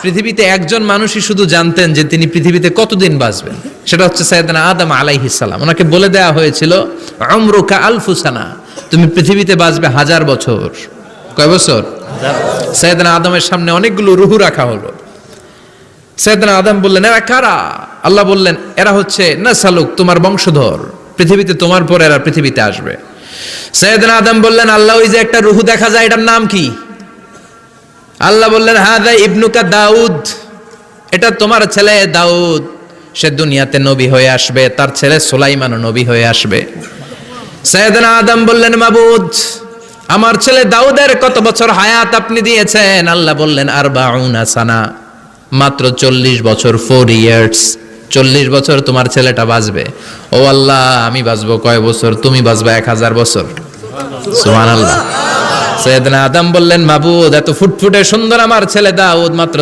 পৃথিবীতে একজন মানুষই শুধু জানতেন যে তিনি পৃথিবীতে কতদিন বাঁচবেন, সেটা হচ্ছে সাইয়েদনা আদম আলাইহিস সালাম। ওনাকে বলে দেওয়া হয়েছিল উমরুকা আলফু সানা, তুমি পৃথিবীতে বাঁচবে 1000 বছর। কয় বছর? সাইয়েদনা আদমের সামনে অনেকগুলো রুহু রাখা হলো। সাইয়েদনা আদম বললেন, এরা কারা? আল্লাহ বললেন, এরা হচ্ছে নাসালুক, তোমার বংশধর, পৃথিবীতে তোমার পর এরা পৃথিবীতে আসবে। সাইয়েদনা আদম বললেন, আল্লাহ ওই যে একটা রুহু দেখা যায়, এটার নাম কি? আল্লাহ বললেন, হাদা ইবনুকা দাউদ, এটা তোমার ছেলে দাউদ, সে দুনিয়াতে নবী হয়ে আসবে, তার ছেলে সুলাইমানও নবী হয়ে আসবে। সাইয়েদনা আদম বললেন, মাবুদ, আমার ছেলে দাউদের কত বছর হায়াত আপনি দিয়েছেন? আল্লাহ বললেন, 40 সানা, মাত্র 40 বছর, 4 ইয়ার্স, 40 বছর তোমার ছেলেটা বাঁচবে। ও আল্লাহ, আমি বাঁচবো কয় বছর? তুমি বাঁচবা 1000 বছর। সুবহানাল্লাহ। সাইয়েদনা আদম বললেন, মাবুদ, এত ফুটফুটে সুন্দর আমার ছেলে দাউদ মাত্র